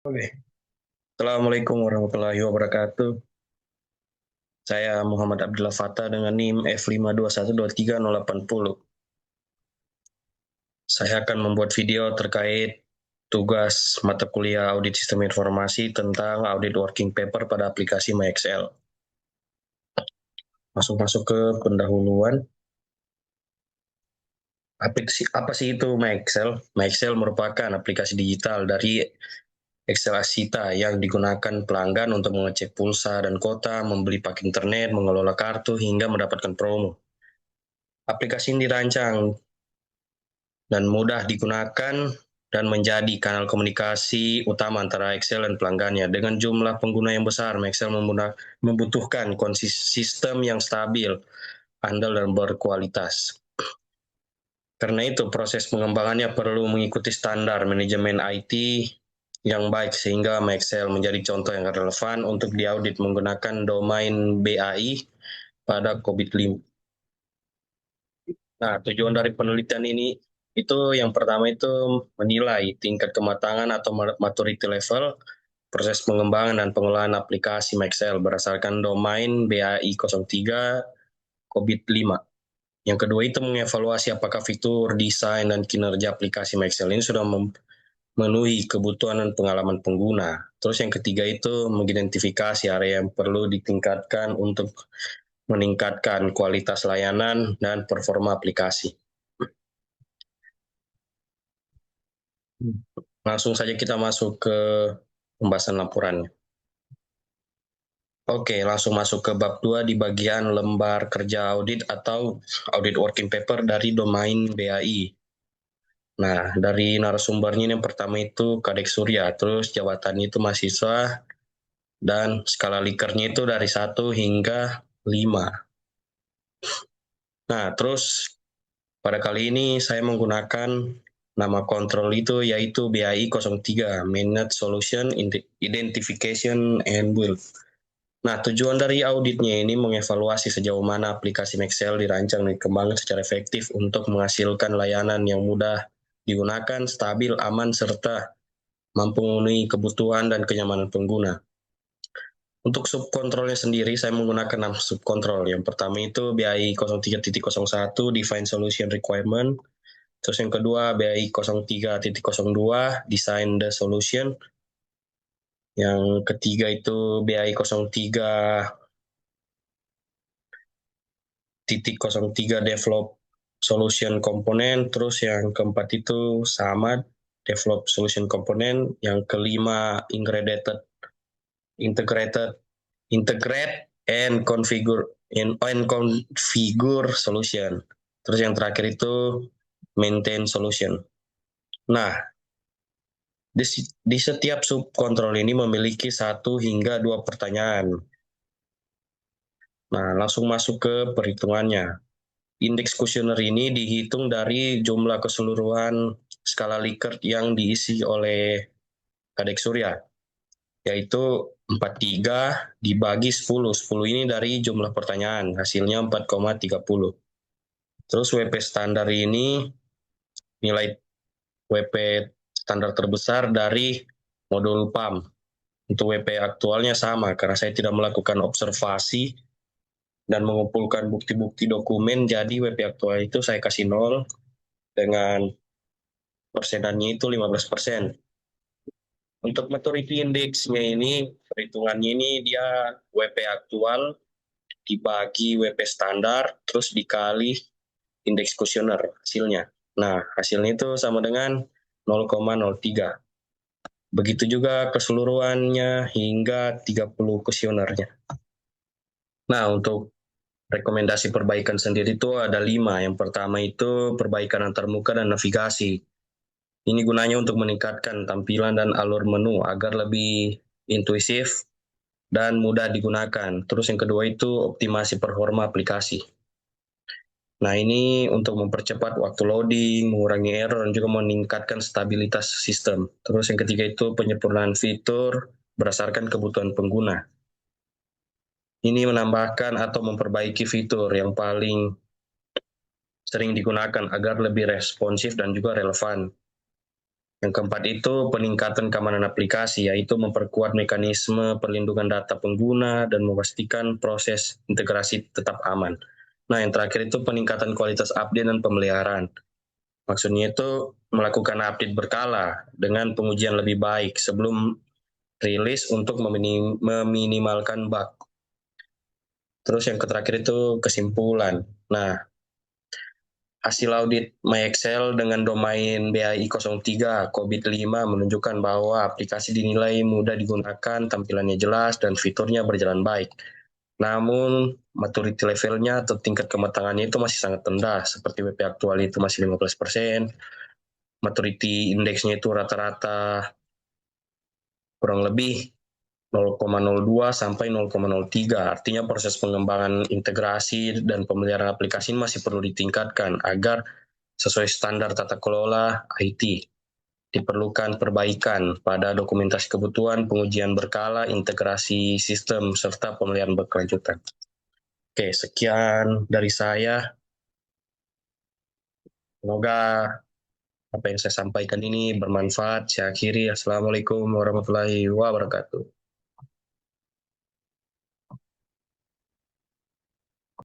Oke. Assalamualaikum warahmatullahi wabarakatuh. Saya Muhammad Abdullah Fattah dengan NIM F521230810. Saya akan membuat video terkait tugas mata kuliah audit sistem informasi tentang audit working paper pada aplikasi MyExcel. Masuk ke pendahuluan. Apa sih itu MyExcel? MyExcel merupakan aplikasi digital dari Excel Asita yang digunakan pelanggan untuk mengecek pulsa dan kota, membeli paket internet, mengelola kartu, hingga mendapatkan promo. Aplikasi ini dirancang dan mudah digunakan dan menjadi kanal komunikasi utama antara Excel dan pelanggannya. Dengan jumlah pengguna yang besar, Excel membutuhkan sistem yang stabil, andal, dan berkualitas. Karena itu, proses pengembangannya perlu mengikuti standar manajemen IT yang baik sehingga Excel menjadi contoh yang relevan untuk diaudit menggunakan domain BAI pada COVID-5. Nah, tujuan dari penelitian ini itu yang pertama itu menilai tingkat kematangan atau maturity level proses pengembangan dan pengolahan aplikasi Excel berdasarkan domain BAI 03 COVID-5. Yang kedua itu mengevaluasi apakah fitur, desain, dan kinerja aplikasi Excel ini sudah memenuhi kebutuhan dan pengalaman pengguna. Terus yang ketiga itu mengidentifikasi area yang perlu ditingkatkan untuk meningkatkan kualitas layanan dan performa aplikasi. Langsung saja kita masuk ke pembahasan laporannya. Oke, langsung masuk ke bab 2 di bagian lembar kerja audit atau audit working paper dari domain BAI. Nah, dari narasumbernya yang pertama itu Kadek Surya, terus jabatannya itu mahasiswa, dan skala likernya itu dari 1 hingga 5. Nah, terus pada kali ini saya menggunakan nama kontrol itu yaitu BAI 03, Managed Solution Identification and Build. Nah, tujuan dari auditnya ini mengevaluasi sejauh mana aplikasi Excel dirancang dan dikembangkan secara efektif untuk menghasilkan layanan yang mudah digunakan, stabil, aman, serta mampu memenuhi kebutuhan dan kenyamanan pengguna. Untuk subkontrolnya sendiri, saya menggunakan 6 subkontrol. Yang pertama itu BAI 03.01, Define Solution Requirement. Terus yang kedua BAI 03.02, Design the Solution. Yang ketiga itu BAI 03.03 Develop Solution Component. Terus yang keempat itu sama Develop Solution Component. Yang kelima Integrate and configure solution. Terus yang terakhir itu maintain solution. Nah, di setiap subkontrol ini memiliki 1 hingga 2 pertanyaan. Nah, langsung masuk ke perhitungannya. Indeks kuesioner ini dihitung dari jumlah keseluruhan skala Likert yang diisi oleh Kadek Surya, yaitu 43 dibagi 10. 10 ini dari jumlah pertanyaan, hasilnya 4,30. Terus WP standar ini nilai WP standar terbesar dari modul PAM. Untuk WP aktualnya sama, karena saya tidak melakukan observasi dan mengumpulkan bukti-bukti dokumen, jadi WP aktual itu saya kasih 0 dengan persenannya itu 15%. Untuk maturity index-nya ini, perhitungannya ini dia WP aktual dibagi WP standar, terus dikali indeks kuesioner hasilnya. Nah, hasilnya itu sama dengan 0,03. Begitu juga keseluruhannya hingga 30 kuesionernya. Nah, untuk rekomendasi perbaikan sendiri itu ada 5. Yang pertama itu perbaikan antarmuka dan navigasi. Ini gunanya untuk meningkatkan tampilan dan alur menu agar lebih intuitif dan mudah digunakan. Terus yang kedua itu optimasi performa aplikasi. Nah, ini untuk mempercepat waktu loading, mengurangi error, dan juga meningkatkan stabilitas sistem. Terus yang ketiga itu penyempurnaan fitur berdasarkan kebutuhan pengguna. Ini menambahkan atau memperbaiki fitur yang paling sering digunakan agar lebih responsif dan juga relevan. Yang keempat itu peningkatan keamanan aplikasi, yaitu memperkuat mekanisme perlindungan data pengguna dan memastikan proses integrasi tetap aman. Nah, yang terakhir itu peningkatan kualitas update dan pemeliharaan. Maksudnya itu melakukan update berkala dengan pengujian lebih baik sebelum rilis untuk meminimalkan bug. Terus yang terakhir itu kesimpulan. Nah, hasil audit MyExcel dengan domain BAI 03 COVID-5 menunjukkan bahwa aplikasi dinilai mudah digunakan, tampilannya jelas, dan fiturnya berjalan baik. Namun, maturity levelnya atau tingkat kematangannya itu masih sangat rendah, seperti WP aktual itu masih 15%, maturity indeksnya itu rata-rata kurang lebih 0,02 sampai 0,03. Artinya proses pengembangan integrasi dan pemeliharaan aplikasi masih perlu ditingkatkan agar sesuai standar tata kelola IT. Diperlukan perbaikan pada dokumentasi kebutuhan, pengujian berkala, integrasi sistem, serta pemeliharaan berkelanjutan. Oke, sekian dari saya. Semoga apa yang saya sampaikan ini bermanfaat. Saya akhiri. Assalamualaikum warahmatullahi wabarakatuh.